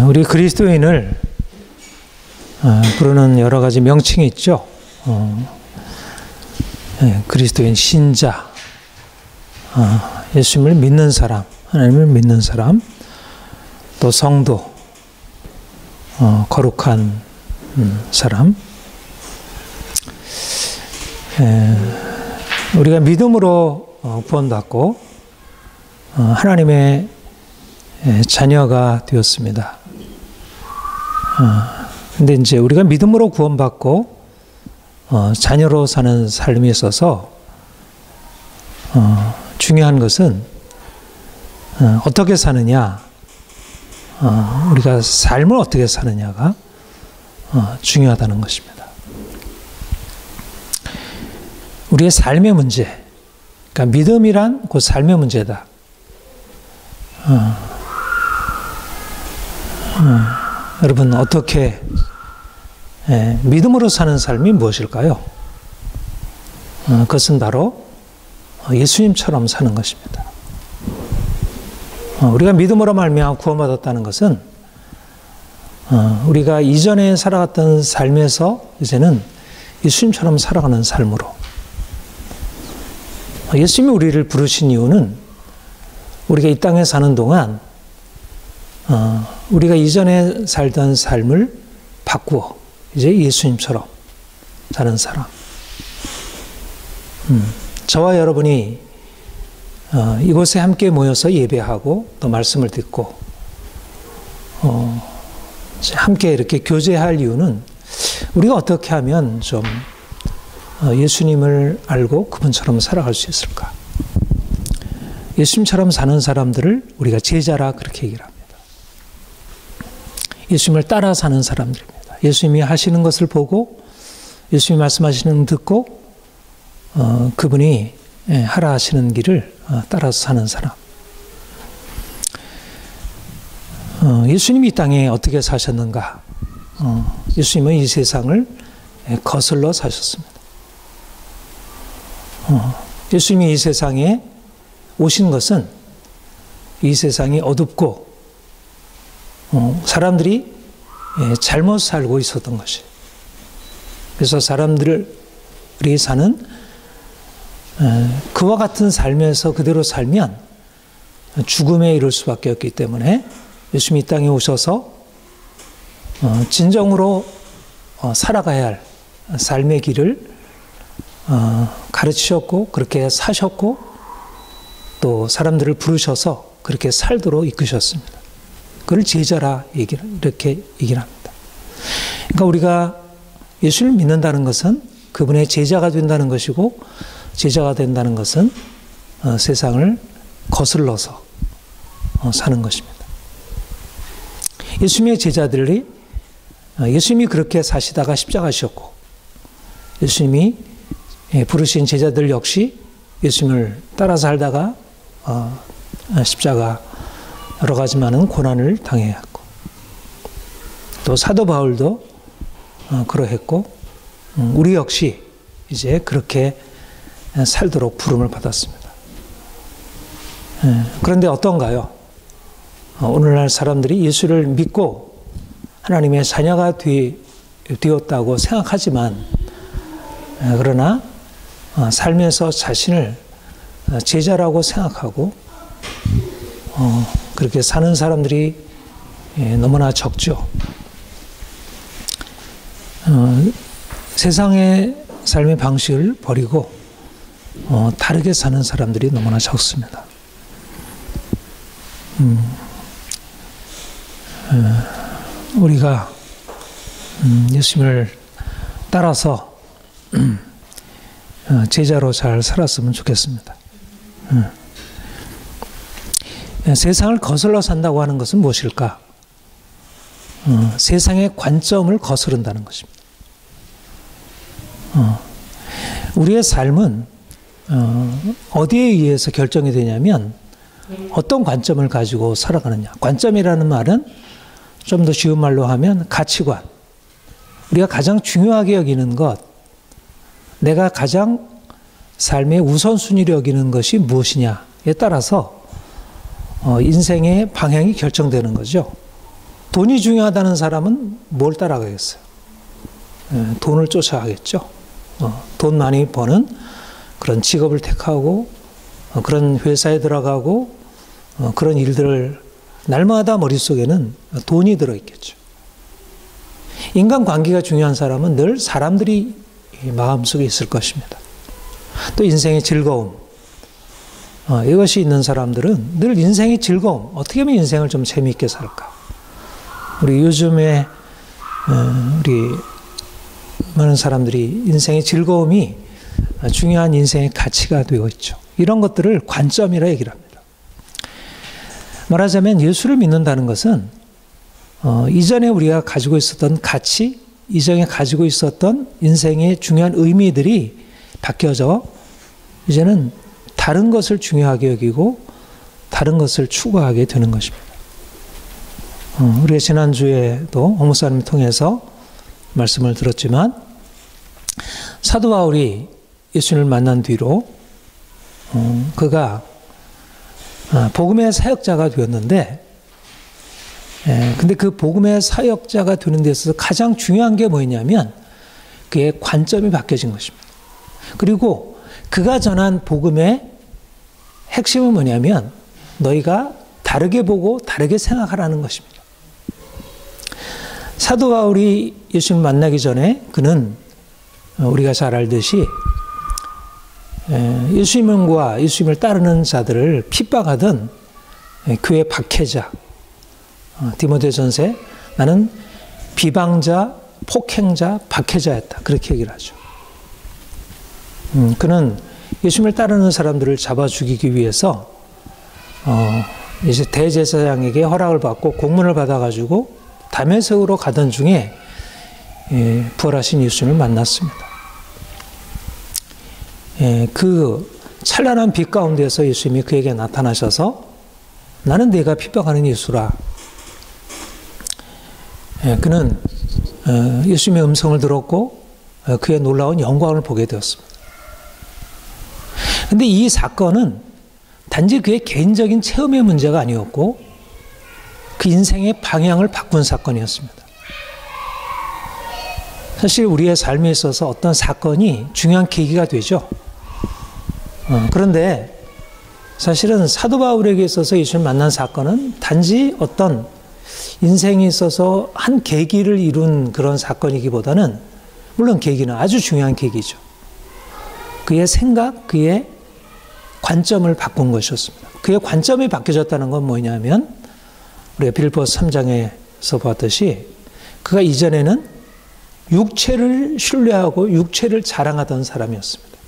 우리 그리스도인을 부르는 여러 가지 명칭이 있죠. 그리스도인 신자, 예수님을 믿는 사람, 하나님을 믿는 사람, 또 성도, 거룩한 사람. 우리가 믿음으로 구원받고 하나님의 자녀가 되었습니다. 근데 이제 우리가 믿음으로 구원받고 자녀로 사는 삶에 있어서 중요한 것은 어떻게 사느냐, 우리가 삶을 어떻게 사느냐가 중요하다는 것입니다. 우리의 삶의 문제, 그러니까 믿음이란 그 삶의 문제다. 여러분, 어떻게 믿음으로 사는 삶이 무엇일까요? 그것은 바로 예수님처럼 사는 것입니다. 우리가 믿음으로 말미암아 구원받았다는 것은 우리가 이전에 살아갔던 삶에서 이제는 예수님처럼 살아가는 삶으로, 예수님이 우리를 부르신 이유는 우리가 이 땅에 사는 동안 우리가 이전에 살던 삶을 바꾸어 이제 예수님처럼 사는 사람. 저와 여러분이 이곳에 함께 모여서 예배하고 또 말씀을 듣고 함께 이렇게 교제할 이유는 우리가 어떻게 하면 좀 예수님을 알고 그분처럼 살아갈 수 있을까? 예수님처럼 사는 사람들을 우리가 제자라 그렇게 얘기를 합니다. 예수님을 따라 사는 사람들입니다. 예수님이 하시는 것을 보고 예수님이 말씀하시는 걸 듣고 그분이 하라 하시는 길을 따라서 사는 사람. 예수님이 이 땅에 어떻게 사셨는가? 예수님은 이 세상을 거슬러 사셨습니다. 예수님이 이 세상에 오신 것은 이 세상이 어둡고 사람들이 잘못 살고 있었던 것이. 그래서 사람들이 사는 그와 같은 삶에서 그대로 살면 죽음에 이를 수밖에 없기 때문에 예수님이 이 땅에 오셔서 진정으로 살아가야 할 삶의 길을 가르치셨고 그렇게 사셨고 또 사람들을 부르셔서 그렇게 살도록 이끄셨습니다. 그걸 제자라 이렇게 얘기를 합니다. 그러니까 우리가 예수를 믿는다는 것은 그분의 제자가 된다는 것이고, 제자가 된다는 것은 세상을 거슬러서 사는 것입니다. 예수님의 제자들이 예수님이 그렇게 사시다가 십자가셨고, 예수님이 부르신 제자들 역시 예수님을 따라 살다가 십자가 여러 가지 많은 고난을 당해야 했고, 또 사도 바울도 그러했고, 우리 역시 이제 그렇게 살도록 부름을 받았습니다. 그런데 어떤가요? 오늘날 사람들이 예수를 믿고 하나님의 자녀가 되었다고 생각하지만, 그러나 삶에서 자신을 제자라고 생각하고 그렇게 사는 사람들이 너무나 적죠. 세상의 삶의 방식을 버리고 다르게 사는 사람들이 너무나 적습니다. 우리가 예수님을 따라서 제자로 잘 살았으면 좋겠습니다. 세상을 거슬러 산다고 하는 것은 무엇일까? 세상의 관점을 거스른다는 것입니다. 우리의 삶은 어디에 의해서 결정이 되냐면 어떤 관점을 가지고 살아가느냐. 관점이라는 말은 좀 더 쉬운 말로 하면 가치관. 우리가 가장 중요하게 여기는 것, 내가 가장 삶의 우선순위로 여기는 것이 무엇이냐에 따라서 인생의 방향이 결정되는 거죠. 돈이 중요하다는 사람은 뭘 따라가겠어요? 돈을 쫓아가겠죠. 돈 많이 버는 그런 직업을 택하고 그런 회사에 들어가고 그런 일들을 날마다 머릿속에는 돈이 들어있겠죠. 인간관계가 중요한 사람은 늘 사람들이 마음속에 있을 것입니다. 또 인생의 즐거움, 이것이 있는 사람들은 늘 인생의 즐거움, 어떻게 하면 인생을 좀 재미있게 살까? 우리 요즘에 우리 많은 사람들이 인생의 즐거움이 중요한 인생의 가치가 되어 있죠. 이런 것들을 관점이라 얘기를 합니다. 말하자면 예수를 믿는다는 것은 이전에 우리가 가지고 있었던 가치, 이전에 가지고 있었던 인생의 중요한 의미들이 바뀌어져 이제는 다른 것을 중요하게 여기고 다른 것을 추구하게 되는 것입니다. 우리가 지난주에도 홍 목사님을 통해서 말씀을 들었지만 사도 바울이 예수님을 만난 뒤로 그가 복음의 사역자가 되었는데 근데 그 복음의 사역자가 되는 데 있어서 가장 중요한 게 뭐였냐면 그의 관점이 바뀌어진 것입니다. 그리고 그가 전한 복음의 핵심은 뭐냐면 너희가 다르게 보고 다르게 생각하라는 것입니다. 사도 바울이 예수님을 만나기 전에 그는 우리가 잘 알듯이 예수님과 예수님을 따르는 자들을 핍박하던 교회 박해자, 디모데전서에 나는 비방자, 폭행자, 박해자였다. 그렇게 얘기를 하죠. 그는 예수님을 따르는 사람들을 잡아 죽이기 위해서 이제 대제사장에게 허락을 받고 공문을 받아가지고 다메섹으로 가던 중에 부활하신 예수님을 만났습니다. 그 찬란한 빛 가운데서 예수님이 그에게 나타나셔서 나는 네가 핍박하는 예수라. 그는 예수님의 음성을 들었고 그의 놀라운 영광을 보게 되었습니다. 그런데 이 사건은 단지 그의 개인적인 체험의 문제가 아니었고 그 인생의 방향을 바꾼 사건이었습니다. 사실 우리의 삶에 있어서 어떤 사건이 중요한 계기가 되죠. 그런데 사실은 사도 바울에게 있어서 예수를 만난 사건은 단지 어떤 인생에 있어서 한 계기를 이룬 그런 사건이기보다는 물론 계기는 아주 중요한 계기죠. 그의 생각, 그의 관점을 바꾼 것이었습니다. 그의 관점이 바뀌어졌다는 건 뭐냐면 우리가 빌립보서 3장에서 봤듯이 그가 이전에는 육체를 신뢰하고 육체를 자랑하던 사람이었습니다.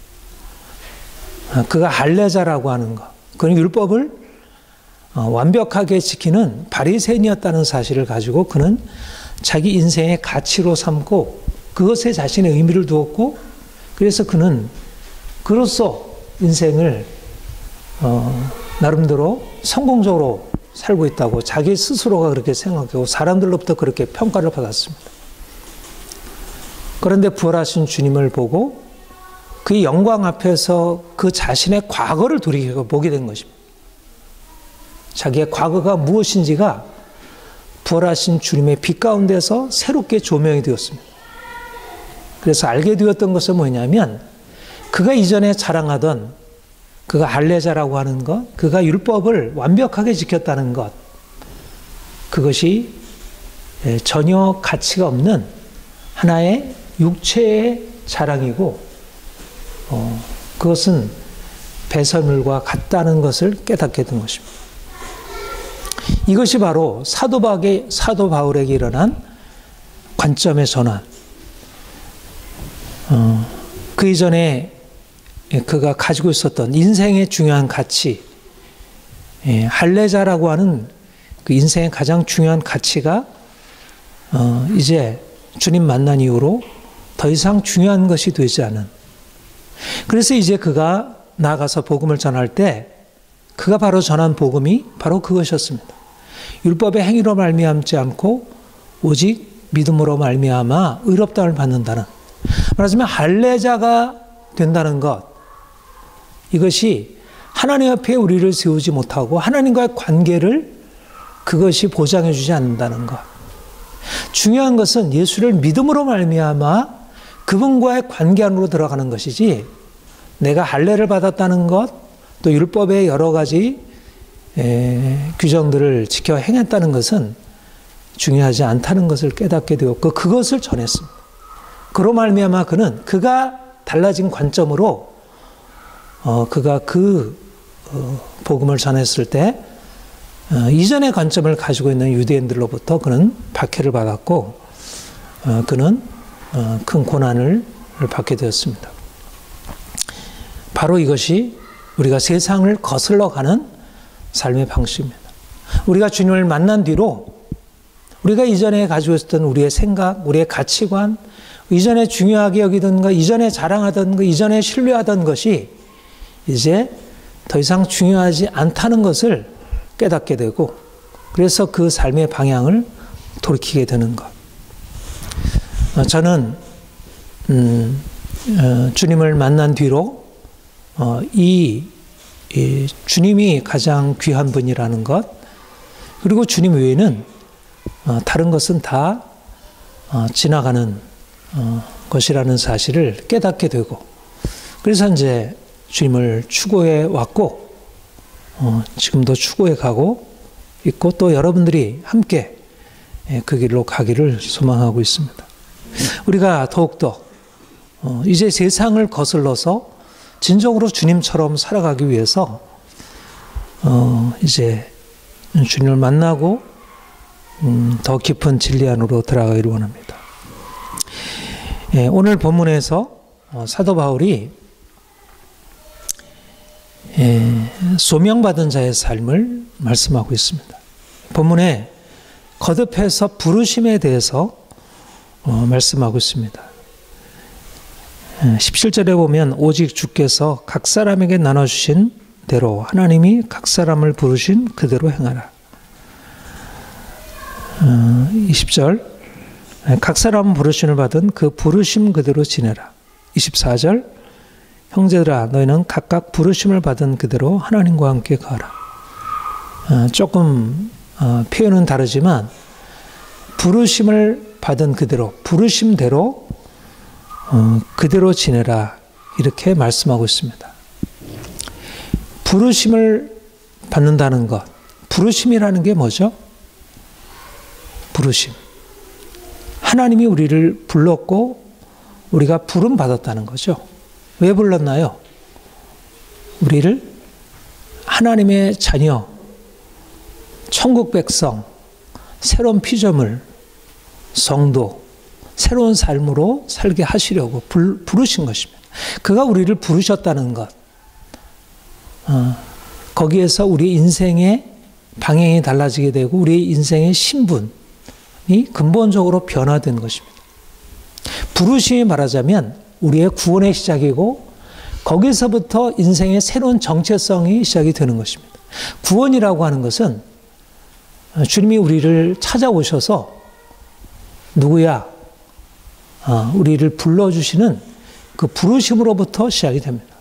그가 할례자라고 하는 것, 그는 율법을 완벽하게 지키는 바리새인이었다는 사실을 가지고 그는 자기 인생의 가치로 삼고 그것에 자신의 의미를 두었고 그래서 그는 그로써 인생을 나름대로 성공적으로 살고 있다고 자기 스스로가 그렇게 생각하고 사람들로부터 그렇게 평가를 받았습니다. 그런데 부활하신 주님을 보고 그 영광 앞에서 그 자신의 과거를 돌이켜보게 된 것입니다. 자기의 과거가 무엇인지가 부활하신 주님의 빛 가운데서 새롭게 조명이 되었습니다. 그래서 알게 되었던 것은 뭐냐면 그가 이전에 자랑하던 그가 할례자라고 하는 것, 그가 율법을 완벽하게 지켰다는 것, 그것이 전혀 가치가 없는 하나의 육체의 자랑이고 그것은 배설물과 같다는 것을 깨닫게 된 것입니다. 이것이 바로 사도 바울에게 일어난 관점의 전환. 그 이전에 그가 가지고 있었던 인생의 중요한 가치, 할례자라고 하는 그 인생의 가장 중요한 가치가 이제 주님 만난 이후로 더 이상 중요한 것이 되지 않은. 그래서 이제 그가 나아가서 복음을 전할 때 그가 바로 전한 복음이 바로 그것이었습니다. 율법의 행위로 말미암지 않고 오직 믿음으로 말미암아 의롭다함을 받는다는, 말하자면 할례자가 된다는 것, 이것이 하나님 앞에 우리를 세우지 못하고 하나님과의 관계를 그것이 보장해 주지 않는다는 것. 중요한 것은 예수를 믿음으로 말미암아 그분과의 관계 안으로 들어가는 것이지, 내가 할례를 받았다는 것, 또 율법의 여러 가지 규정들을 지켜 행했다는 것은 중요하지 않다는 것을 깨닫게 되었고, 그것을 전했습니다. 그로 말미암아 그가 달라진 관점으로 그가 복음을 전했을 때 이전의 관점을 가지고 있는 유대인들로부터 그는 박해를 받았고, 그는 큰 고난을 받게 되었습니다. 바로 이것이 우리가 세상을 거슬러 가는 삶의 방식입니다. 우리가 주님을 만난 뒤로 우리가 이전에 가지고 있었던 우리의 생각, 우리의 가치관, 이전에 중요하게 여기던 것, 이전에 자랑하던 것, 이전에 신뢰하던 것이 이제 더 이상 중요하지 않다는 것을 깨닫게 되고, 그래서 그 삶의 방향을 돌이키게 되는 것. 저는 주님을 만난 뒤로 이 주님이 가장 귀한 분이라는 것, 그리고 주님 외에는 다른 것은 다 지나가는 것이라는 사실을 깨닫게 되고, 그래서 이제 주님을 추구해 왔고, 지금도 추구해 가고 있고, 또 여러분들이 함께 그 길로 가기를 소망하고 있습니다. 우리가 더욱더 이제 세상을 거슬러서 진정으로 주님처럼 살아가기 위해서 이제 주님을 만나고 더 깊은 진리 안으로 들어가기를 원합니다. 오늘 본문에서 사도 바울이 소명받은 자의 삶을 말씀하고 있습니다. 본문에 거듭해서 부르심에 대해서 말씀하고 있습니다. 17절에 보면 오직 주께서 각 사람에게 나눠주신 대로 하나님이 각 사람을 부르신 그대로 행하라. 20절 각 사람 부르심을 받은 그 부르심 그대로 지내라. 24절 형제들아 너희는 각각 부르심을 받은 그대로 하나님과 함께 가라. 조금 표현은 다르지만 부르심을 받은 그대로, 부르심대로 그대로 지내라, 이렇게 말씀하고 있습니다. 부르심을 받는다는 것, 부르심이라는 게 뭐죠? 부르심. 하나님이 우리를 불렀고 우리가 부름 받았다는 거죠. 왜 불렀나요? 우리를 하나님의 자녀, 천국 백성, 새로운 피조물, 성도, 새로운 삶으로 살게 하시려고 부르신 것입니다. 그가 우리를 부르셨다는 것, 거기에서 우리 인생의 방향이 달라지게 되고 우리 인생의 신분이 근본적으로 변화된 것입니다. 부르심이 말하자면 우리의 구원의 시작이고 거기서부터 인생의 새로운 정체성이 시작이 되는 것입니다. 구원이라고 하는 것은 주님이 우리를 찾아오셔서 누구야? 우리를 불러주시는 그 부르심으로부터 시작이 됩니다.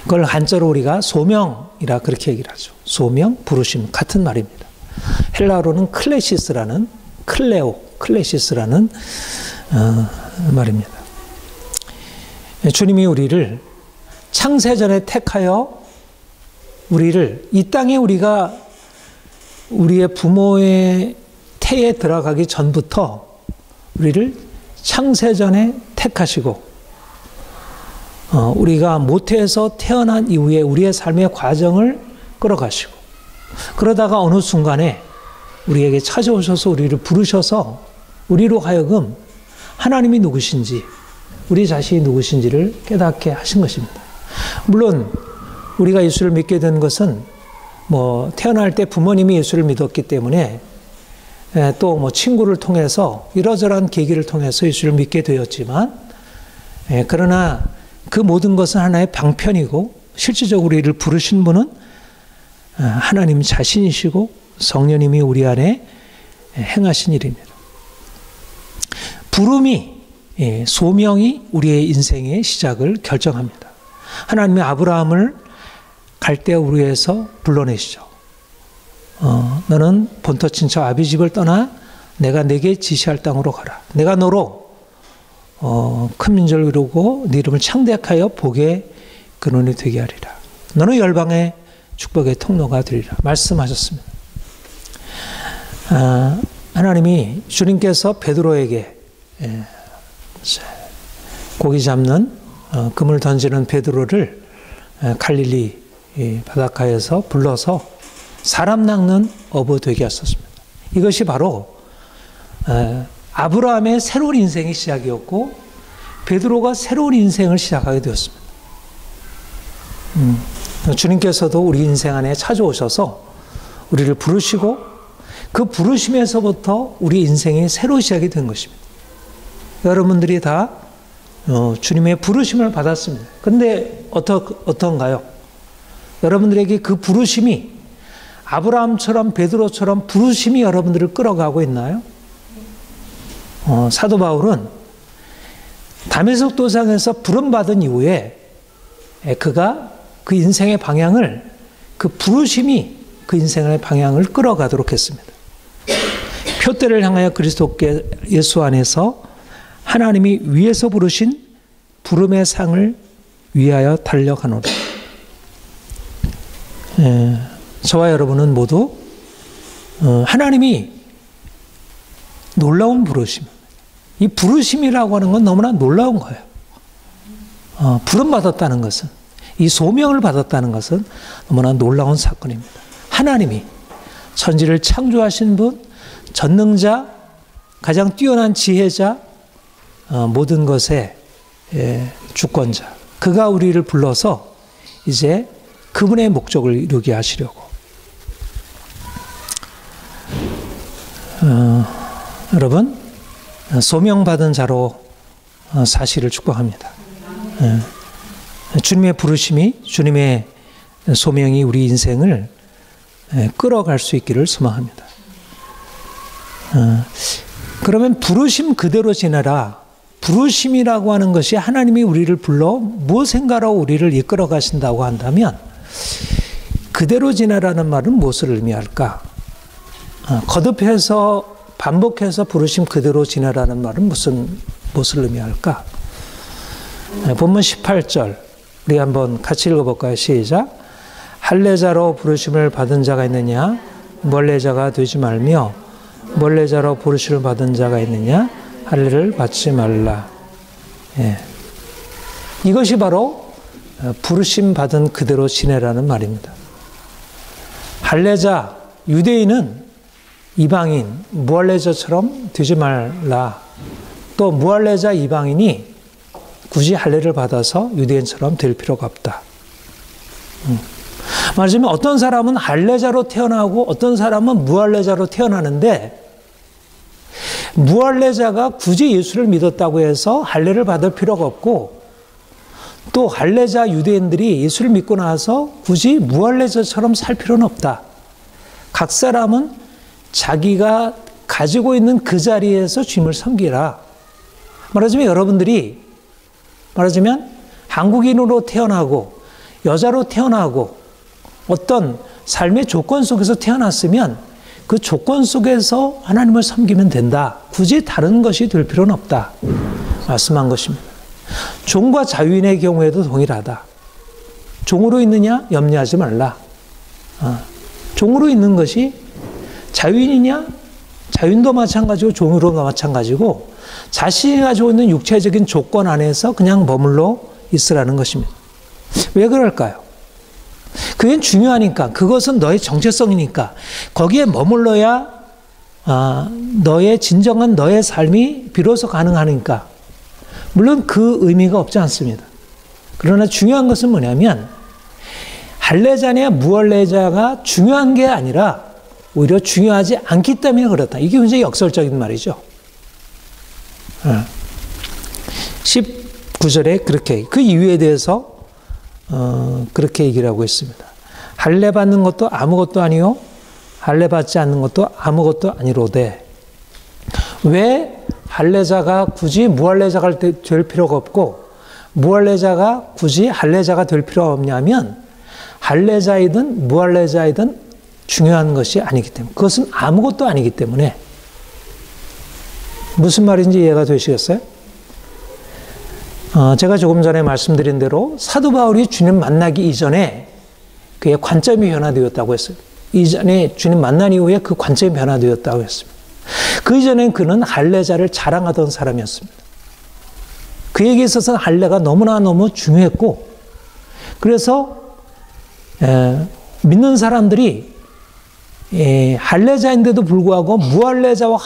그걸 한자로 우리가 소명이라 그렇게 얘기를 하죠. 소명, 부르심 같은 말입니다. 헬라어로는 클레시스라는 클레시스라는 말입니다. 주님이 우리를 창세전에 택하여 우리를 이 땅에 우리가 우리의 부모의 태에 들어가기 전부터 우리를 창세전에 택하시고 우리가 모태에서 태어난 이후에 우리의 삶의 과정을 끌어가시고 그러다가 어느 순간에 우리에게 찾아오셔서 우리를 부르셔서 우리로 하여금 하나님이 누구신지 우리 자신이 누구신지를 깨닫게 하신 것입니다. 물론 우리가 예수를 믿게 된 것은 태어날 때 부모님이 예수를 믿었기 때문에 또 친구를 통해서 이러저러한 계기를 통해서 예수를 믿게 되었지만 그러나 그 모든 것은 하나의 방편이고 실질적으로 우리를 부르신 분은 하나님 자신이시고 성령님이 우리 안에 행하신 일입니다. 부름이 소명이 우리의 인생의 시작을 결정합니다. 하나님이 아브라함을 갈대아 우르에서 불러내시죠. 너는 본토 친척 아비 집을 떠나 내가 네게 지시할 땅으로 가라. 내가 너로 큰 민족을 이루고 네 이름을 창대하여 복의 근원이 되게 하리라. 너는 열방의 축복의 통로가 되리라. 말씀하셨습니다. 하나님이 주님께서 베드로에게 고기 잡는 금을 던지는 베드로를 갈릴리 바닷가에서 불러서 사람 낚는 어부 되게 하셨습니다. 이것이 바로 아브라함의 새로운 인생의 시작이었고 베드로가 새로운 인생을 시작하게 되었습니다. 주님께서도 우리 인생 안에 찾아오셔서 우리를 부르시고 그 부르심에서부터 우리 인생이 새로 시작이 된 것입니다. 여러분들이 다 주님의 부르심을 받았습니다. 그런데 어떤가요? 여러분들에게 그 부르심이 아브라함처럼 베드로처럼 부르심이 여러분들을 끌어가고 있나요? 사도 바울은 다메섹 도상에서 부름받은 이후에 그가 그 인생의 방향을 그 부르심이 그 인생의 방향을 끌어가도록 했습니다. 표대를 향하여 그리스도께 예수 안에서 하나님이 위에서 부르신 부름의 상을 위하여 달려가노라. 저와 여러분은 모두 하나님이 놀라운 부르심, 이 부르심이라고 하는 건 너무나 놀라운 거예요. 부름받았다는 것은, 이 소명을 받았다는 것은 너무나 놀라운 사건입니다. 하나님이 천지를 창조하신 분, 전능자, 가장 뛰어난 지혜자, 모든 것의 주권자, 그가 우리를 불러서 이제 그분의 목적을 이루게 하시려고. 여러분, 소명받은 자로 사시를 축복합니다. 주님의 부르심이, 주님의 소명이 우리 인생을 끌어갈 수 있기를 소망합니다. 그러면 부르심 그대로 지내라. 부르심이라고 하는 것이 하나님이 우리를 불러 무엇인가로 우리를 이끌어 가신다고 한다면 그대로 지내라는 말은 무엇을 의미할까? 거듭해서 반복해서 부르심 그대로 지내라는 말은 무엇을 의미할까? 본문 18절 우리 한번 같이 읽어볼까요? 시작. 할례자로 부르심을 받은 자가 있느냐? 멀례자가 되지 말며 멀례자로 부르심을 받은 자가 있느냐? 할례를 받지 말라. 이것이 바로 부르심 받은 그대로 지내라는 말입니다. 할례자, 유대인은 이방인, 무할례자처럼 되지 말라. 또 무할례자 이방인이 굳이 할례를 받아서 유대인처럼 될 필요가 없다. 말하자면 어떤 사람은 할례자로 태어나고 어떤 사람은 무할례자로 태어나는데 무할례자가 굳이 예수를 믿었다고 해서 할례를 받을 필요가 없고 또 할례자 유대인들이 예수를 믿고 나서 굳이 무할례자처럼 살 필요는 없다. 각 사람은 자기가 가지고 있는 그 자리에서 주님을 섬기라. 말하자면 여러분들이 한국인으로 태어나고 여자로 태어나고 어떤 삶의 조건 속에서 태어났으면 그 조건 속에서 하나님을 섬기면 된다. 굳이 다른 것이 될 필요는 없다. 말씀한 것입니다. 종과 자유인의 경우에도 동일하다. 종으로 있느냐? 염려하지 말라. 종으로 있는 것이 자유인이냐? 자유인도 마찬가지고 종으로도 마찬가지고 자신이 가지고 있는 육체적인 조건 안에서 그냥 머물러 있으라는 것입니다. 왜 그럴까요? 그게 중요하니까. 그것은 너의 정체성이니까. 거기에 머물러야 너의 진정한 너의 삶이 비로소 가능하니까. 물론 그 의미가 없지 않습니다. 그러나 중요한 것은 뭐냐면 할례자냐 무할례자가 중요한 게 아니라 오히려 중요하지 않기 때문에 그렇다. 이게 굉장히 역설적인 말이죠. 19절에 그렇게 그 이유에 대해서 그렇게 얘기를 하고 있습니다. 할례 받는 것도 아무것도 아니요 할례 받지 않는 것도 아무것도 아니로되. 왜 할례자가 굳이 무할례자가 될 필요가 없고 무할례자가 굳이 할례자가 될 필요가 없냐면 할례자이든 무할례자이든 중요한 것이 아니기 때문에, 그것은 아무것도 아니기 때문에 무슨 말인지 이해가 되시겠어요? 제가 조금 전에 말씀드린 대로 사도 바울이 주님 만나기 이전에 그의 관점이 변화되었다고 했어요. 이전에 주님 만난 이후에 그 관점이 변화되었다고 했습니다. 그 이전엔 그는 할례자를 자랑하던 사람이었습니다. 그에게 있어서 할례가 너무나 중요했고, 그래서 믿는 사람들이 할례자인데도 불구하고 무할례자와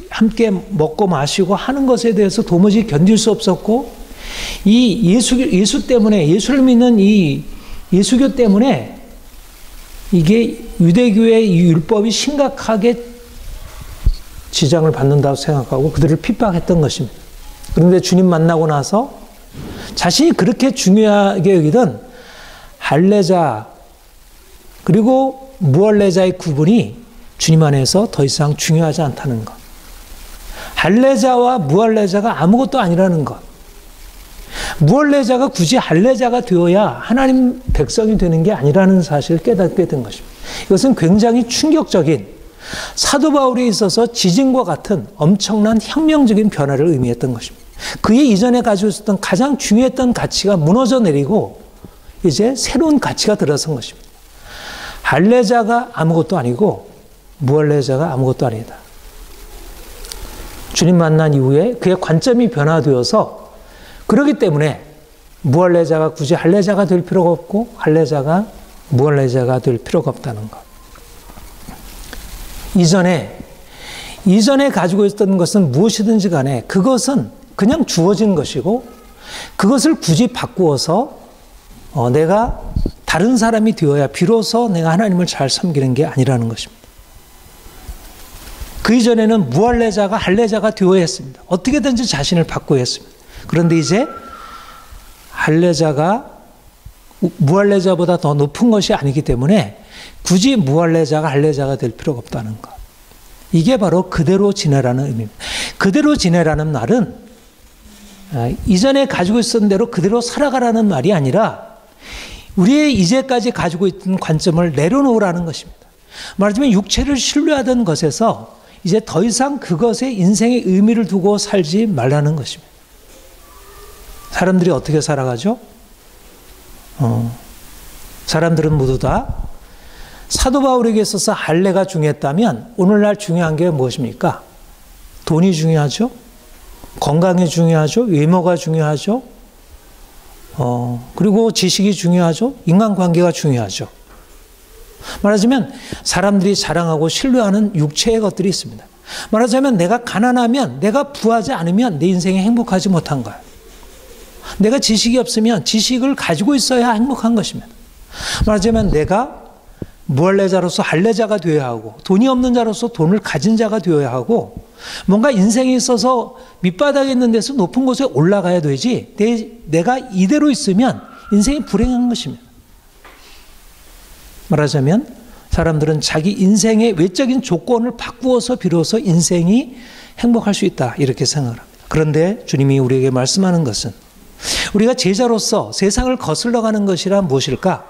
함께 먹고 마시고 하는 것에 대해서 도무지 견딜 수 없었고, 이 예수 때문에, 예수를 믿는 이 예수교 때문에 이게 유대교의 이 율법이 심각하게 지장을 받는다고 생각하고 그들을 핍박했던 것입니다. 그런데 주님 만나고 나서 자신이 그렇게 중요하게 여기던 할례자 그리고 무할례자의 구분이 주님 안에서 더 이상 중요하지 않다는 것. 할례자와 무할례자가 아무것도 아니라는 것. 무할례자가 굳이 할례자가 되어야 하나님 백성이 되는 게 아니라는 사실을 깨닫게 된 것입니다. 이것은 굉장히 충격적인, 사도 바울에 있어서 지진과 같은 엄청난 혁명적인 변화를 의미했던 것입니다. 그의 이전에 가지고 있었던 가장 중요했던 가치가 무너져 내리고 이제 새로운 가치가 들어선 것입니다. 할례자가 아무것도 아니고 무할례자가 아무것도 아니다. 주님 만난 이후에 그의 관점이 변화되어서, 그렇기 때문에 무할례자가 굳이 할례자가 될 필요가 없고 할례자가 무할례자가 될 필요가 없다는 것. 이전에 가지고 있었던 것은 무엇이든지 간에 그것은 그냥 주어진 것이고, 그것을 굳이 바꾸어서 내가 다른 사람이 되어야 비로소 내가 하나님을 잘 섬기는 게 아니라는 것입니다. 그 이전에는 무할례자가 할례자가 되어야 했습니다. 어떻게든지 자신을 바꾸어야 했습니다. 그런데 이제 할례자가 무할례자보다 더 높은 것이 아니기 때문에 굳이 무할례자가 할례자가 될 필요가 없다는 것. 이게 바로 그대로 지내라는 의미입니다. 그대로 지내라는 말은 이전에 가지고 있었던 대로 그대로 살아가라는 말이 아니라 우리의 이제까지 가지고 있던 관점을 내려놓으라는 것입니다. 말하자면 육체를 신뢰하던 것에서 이제 더 이상 그것에 인생의 의미를 두고 살지 말라는 것입니다. 사람들이 어떻게 살아가죠? 사람들은 모두 다 사도 바울에게 있어서 할례가 중요했다면 오늘날 중요한 게 무엇입니까? 돈이 중요하죠? 건강이 중요하죠? 외모가 중요하죠? 그리고 지식이 중요하죠? 인간관계가 중요하죠? 말하자면 사람들이 자랑하고 신뢰하는 육체의 것들이 있습니다. 말하자면 내가 가난하면, 내가 부하지 않으면 내 인생에 행복하지 못한 거야. 내가 지식이 없으면 지식을 가지고 있어야 행복한 것입니다. 말하자면 내가 무할례자로서 할례자가 되어야 하고, 돈이 없는 자로서 돈을 가진 자가 되어야 하고, 뭔가 인생에 있어서 밑바닥에 있는 데서 높은 곳에 올라가야 되지, 내가 이대로 있으면 인생이 불행한 것입니다. 말하자면 사람들은 자기 인생의 외적인 조건을 바꾸어서 비로소 인생이 행복할 수 있다, 이렇게 생각을 합니다. 그런데 주님이 우리에게 말씀하는 것은 우리가 제자로서 세상을 거슬러 가는 것이라 무엇일까?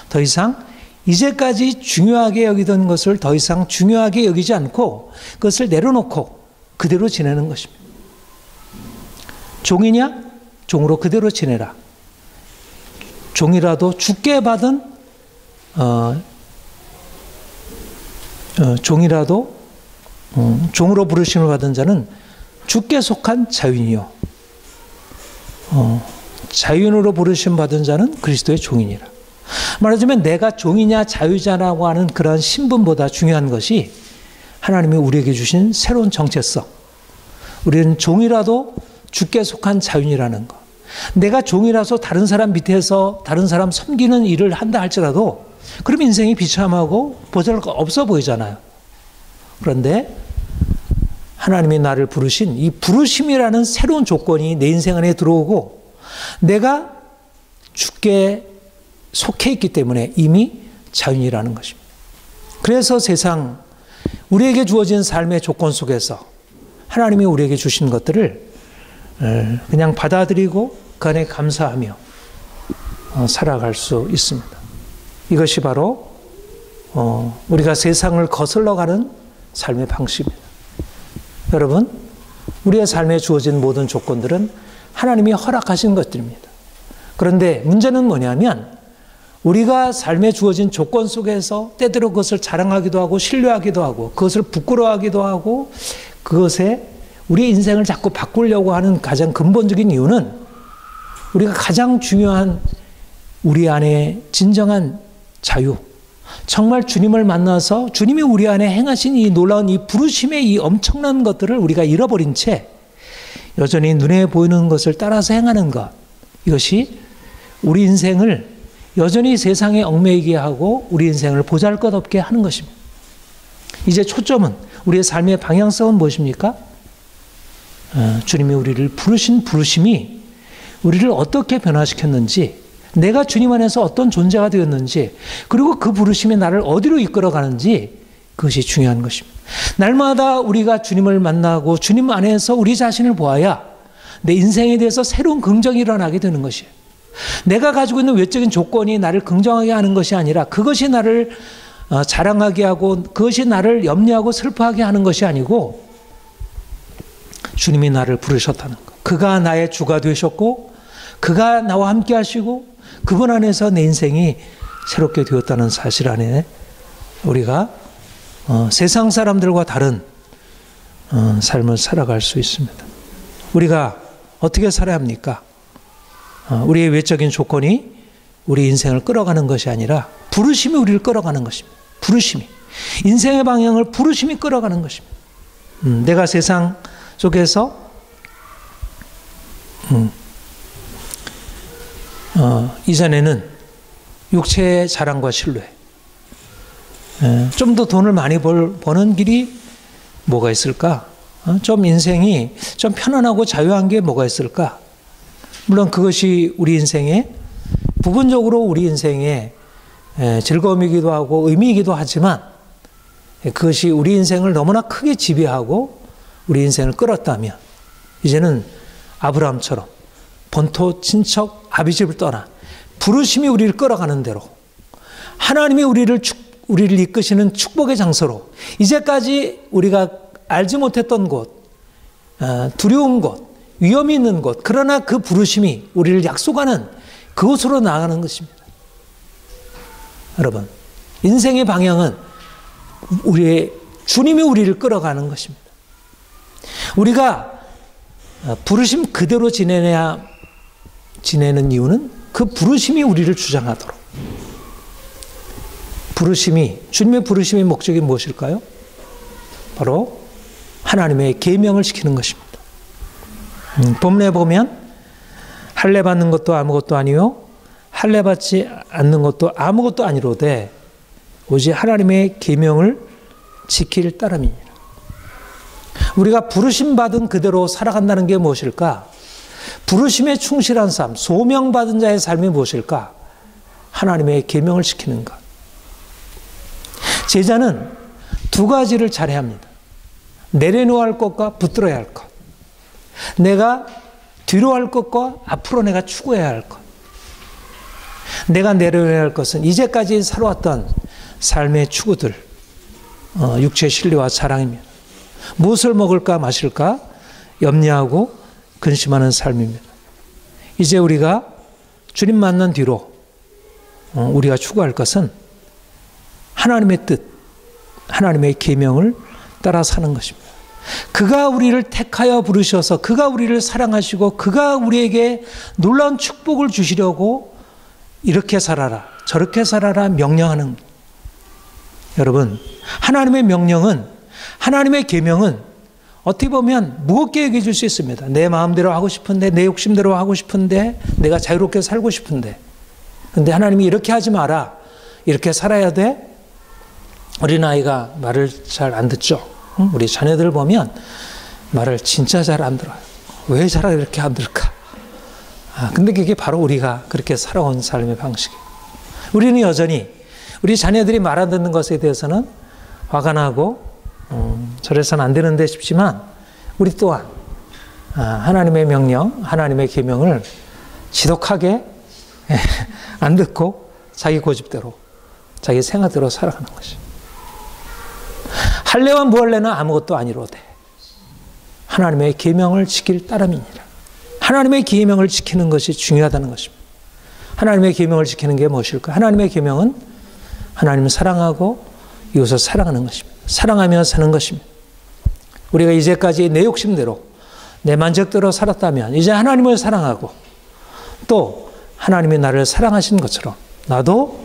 더 이상 이제까지 중요하게 여기던 것을 더 이상 중요하게 여기지 않고 그것을 내려놓고 그대로 지내는 것입니다. 종이냐? 종으로 그대로 지내라. 종이라도 죽게 받은 종이라도 종으로 부르심을 받은 자는 주께 속한 자유인이요, 자유인으로 부르심 받은 자는 그리스도의 종이니라. 말하자면 내가 종이냐 자유자라고 하는 그런 신분보다 중요한 것이 하나님이 우리에게 주신 새로운 정체성. 우리는 종이라도 주께 속한 자유인이라는 것. 내가 종이라서 다른 사람 밑에서 다른 사람 섬기는 일을 한다 할지라도 그럼 인생이 비참하고 보잘것없어 보이잖아요. 그런데 하나님이 나를 부르신 이 부르심이라는 새로운 조건이 내 인생 안에 들어오고 내가 주께 속해 있기 때문에 이미 자유인이라는 것입니다. 그래서 세상 우리에게 주어진 삶의 조건 속에서 하나님이 우리에게 주신 것들을 그냥 받아들이고 그 안에 감사하며 살아갈 수 있습니다. 이것이 바로 우리가 세상을 거슬러가는 삶의 방식입니다. 여러분, 우리의 삶에 주어진 모든 조건들은 하나님이 허락하신 것들입니다. 그런데 문제는 뭐냐면 우리가 삶에 주어진 조건 속에서 때때로 그것을 자랑하기도 하고 신뢰하기도 하고 그것을 부끄러워하기도 하고 그것에 우리 인생을 자꾸 바꾸려고 하는 가장 근본적인 이유는 우리가 가장 중요한 우리 안에 진정한 자유, 정말 주님을 만나서 주님이 우리 안에 행하신 이 놀라운 이 부르심의 이 엄청난 것들을 우리가 잃어버린 채 여전히 눈에 보이는 것을 따라서 행하는 것, 이것이 우리 인생을 여전히 세상에 얽매이게 하고 우리 인생을 보잘것없게 하는 것입니다. 이제 초점은 우리의 삶의 방향성은 무엇입니까? 주님이 우리를 부르신 부르심이 우리를 어떻게 변화시켰는지, 내가 주님 안에서 어떤 존재가 되었는지, 그리고 그 부르심이 나를 어디로 이끌어가는지, 그것이 중요한 것입니다. 날마다 우리가 주님을 만나고 주님 안에서 우리 자신을 보아야 내 인생에 대해서 새로운 긍정이 일어나게 되는 것이에요. 내가 가지고 있는 외적인 조건이 나를 긍정하게 하는 것이 아니라 그것이 나를 자랑하게 하고 그것이 나를 염려하고 슬퍼하게 하는 것이 아니고 주님이 나를 부르셨다는 것. 그가 나의 주가 되셨고 그가 나와 함께 하시고 그분 안에서 내 인생이 새롭게 되었다는 사실 안에 우리가 세상 사람들과 다른 삶을 살아갈 수 있습니다. 우리가 어떻게 살아야 합니까? 우리의 외적인 조건이 우리 인생을 끌어가는 것이 아니라 부르심이 우리를 끌어가는 것입니다. 부르심이. 인생의 방향을 부르심이 끌어가는 것입니다. 내가 세상 속에서 이전에는 육체의 자랑과 신뢰, 좀 더 돈을 많이 버는 길이 뭐가 있을까? 좀 인생이 좀 편안하고 자유한 게 뭐가 있을까? 물론 그것이 우리 인생의 부분적으로 우리 인생의 즐거움이기도 하고 의미이기도 하지만 그것이 우리 인생을 너무나 크게 지배하고 우리 인생을 끌었다면 이제는 아브라함처럼 본토 친척 아비집을 떠나 부르심이 우리를 끌어가는 대로 하나님이 우리를 이끄시는 축복의 장소로 이제까지 우리가 알지 못했던 곳, 두려운 곳, 위험이 있는 곳, 그러나 그 부르심이 우리를 약속하는 그곳으로 나아가는 것입니다. 여러분, 인생의 방향은 주님이 우리를 끌어가는 것입니다. 우리가 부르심 그대로 지내는 이유는 그 부르심이 우리를 주장하도록. 주님의 부르심의 목적이 무엇일까요? 바로 하나님의 계명을 지키는 것입니다. 본문에 보면 할례 받는 것도 아무것도 아니요 할례 받지 않는 것도 아무것도 아니로되 오직 하나님의 계명을 지킬 따름이니라. 우리가 부르심 받은 그대로 살아간다는 게 무엇일까? 부르심에 충실한 삶, 소명받은 자의 삶이 무엇일까? 하나님의 계명을 지키는 것. 제자는 두 가지를 잘해야 합니다. 내려놓아야 할 것과 붙들어야 할 것. 내가 뒤로 할 것과 앞으로 내가 추구해야 할 것. 내가 내려놓아야 할 것은 이제까지 살아왔던 삶의 추구들, 육체의 신뢰와 자랑입니다. 무엇을 먹을까 마실까 염려하고 근심하는 삶입니다. 이제 우리가 주님 만난 뒤로 우리가 추구할 것은 하나님의 뜻, 하나님의 계명을 따라 사는 것입니다. 그가 우리를 택하여 부르셔서 그가 우리를 사랑하시고 그가 우리에게 놀라운 축복을 주시려고 이렇게 살아라 저렇게 살아라 명령하는, 여러분, 하나님의 명령은, 하나님의 계명은 어떻게 보면 무겁게 여겨질 수 있습니다. 내 마음대로 하고 싶은데, 내 욕심대로 하고 싶은데, 내가 자유롭게 살고 싶은데, 근데 하나님이 이렇게 하지 마라, 이렇게 살아야 돼. 어린아이가 말을 잘 안 듣죠. 우리 자녀들 보면 말을 진짜 잘 안 들어요. 왜 잘 이렇게 안 들을까? 근데 그게 바로 우리가 그렇게 살아온 삶의 방식이에요. 우리는 여전히 우리 자녀들이 말 안 듣는 것에 대해서는 화가 나고 저래서는 안 되는데 싶지만 우리 또한 하나님의 명령, 하나님의 계명을 지독하게 안 듣고 자기 고집대로, 자기 생각대로 살아가는 것이. 할례와 무할례는 아무것도 아니로되 하나님의 계명을 지킬 따름이니라. 하나님의 계명을 지키는 것이 중요하다는 것입니다. 하나님의 계명을 지키는 게 무엇일까? 하나님의 계명은 하나님을 사랑하고 이웃을 사랑하는 것입니다. 사랑하며 사는 것입니다. 우리가 이제까지 내 욕심대로 내 만족대로 살았다면 이제 하나님을 사랑하고 또 하나님이 나를 사랑하신 것처럼 나도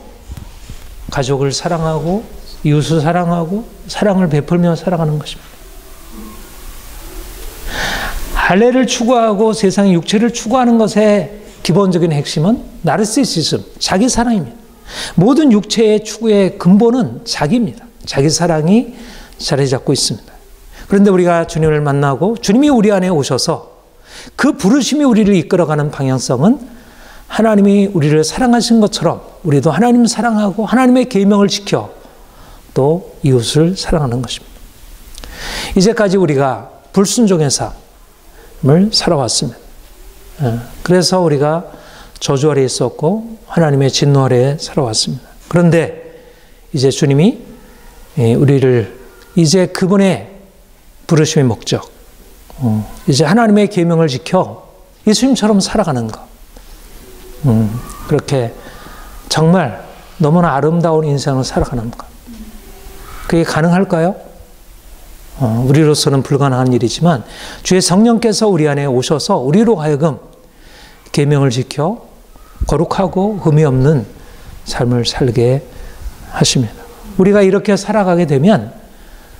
가족을 사랑하고 이웃을 사랑하고 사랑을 베풀며 살아가는 것입니다. 할례를 추구하고 세상의 육체를 추구하는 것의 기본적인 핵심은 나르시시즘, 자기 사랑입니다. 모든 육체의 추구의 근본은 자기입니다. 자기 사랑이 자리 잡고 있습니다. 그런데 우리가 주님을 만나고 주님이 우리 안에 오셔서 그 부르심이 우리를 이끌어가는 방향성은 하나님이 우리를 사랑하신 것처럼 우리도 하나님을 사랑하고 하나님의 계명을 지켜 또 이웃을 사랑하는 것입니다. 이제까지 우리가 불순종의 삶을 살아왔습니다. 그래서 우리가 저주 아래에 있었고 하나님의 진노 아래에 살아왔습니다. 그런데 이제 주님이 우리를 이제 그분의 부르심의 목적, 이제 하나님의 계명을 지켜 예수님처럼 살아가는 것, 그렇게 정말 너무나 아름다운 인생을 살아가는 것. 그게 가능할까요? 우리로서는 불가능한 일이지만 주의 성령께서 우리 안에 오셔서 우리로 하여금 계명을 지켜 거룩하고 흠이 없는 삶을 살게 하십니다. 우리가 이렇게 살아가게 되면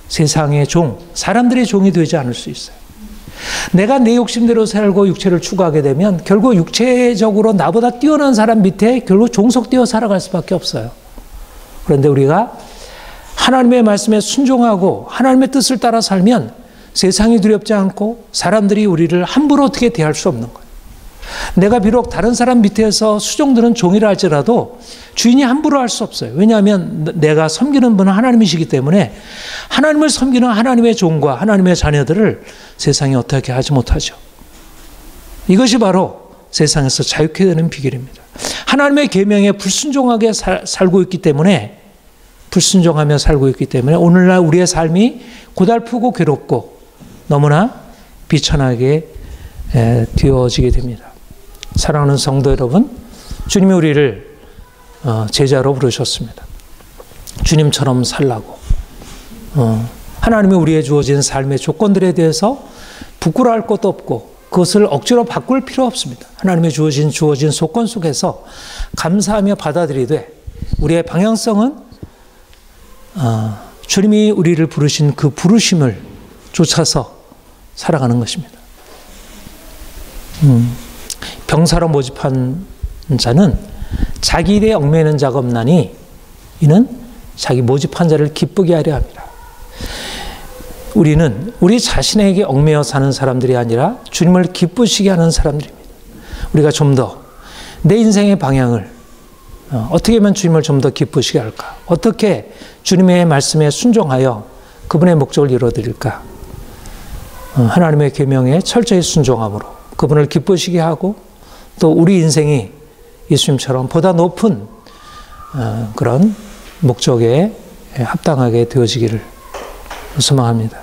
세상의 종, 사람들의 종이 되지 않을 수 있어요. 내가 내 욕심대로 살고 육체를 추구하게 되면 결국 육체적으로 나보다 뛰어난 사람 밑에 결국 종속되어 살아갈 수밖에 없어요. 그런데 우리가 하나님의 말씀에 순종하고 하나님의 뜻을 따라 살면 세상이 두렵지 않고 사람들이 우리를 함부로 어떻게 대할 수 없는 거예요. 내가 비록 다른 사람 밑에서 수종드는 종이라 할지라도 주인이 함부로 할 수 없어요. 왜냐하면 내가 섬기는 분은 하나님이시기 때문에 하나님을 섬기는 하나님의 종과 하나님의 자녀들을 세상이 어떻게 하지 못하죠. 이것이 바로 세상에서 자유케 되는 비결입니다. 하나님의 계명에 불순종하게 살고 있기 때문에 불순종하며 살고 있기 때문에 오늘날 우리의 삶이 고달프고 괴롭고 너무나 비천하게 되어지게 됩니다. 사랑하는 성도 여러분, 주님이 우리를 제자로 부르셨습니다. 주님처럼 살라고. 하나님이 우리에 주어진 삶의 조건들에 대해서 부끄러워할 것도 없고 그것을 억지로 바꿀 필요 없습니다. 하나님이 주어진 조건 속에서 감사하며 받아들이되 우리의 방향성은 주님이 우리를 부르신 그 부르심을 쫓아서 살아가는 것입니다. 병사로 모집한 자는 자기 일에 얽매이는 자가 없나니 이는 자기 모집한 자를 기쁘게 하려 합니다. 우리는 우리 자신에게 얽매여 사는 사람들이 아니라 주님을 기쁘시게 하는 사람들입니다. 우리가 좀 더 내 인생의 방향을 어떻게 하면 주님을 좀 더 기쁘시게 할까? 어떻게 주님의 말씀에 순종하여 그분의 목적을 이루어드릴까? 하나님의 계명에 철저히 순종함으로 그분을 기쁘시게 하고 또 우리 인생이 예수님처럼 보다 높은 그런 목적에 합당하게 되어지기를 소망합니다.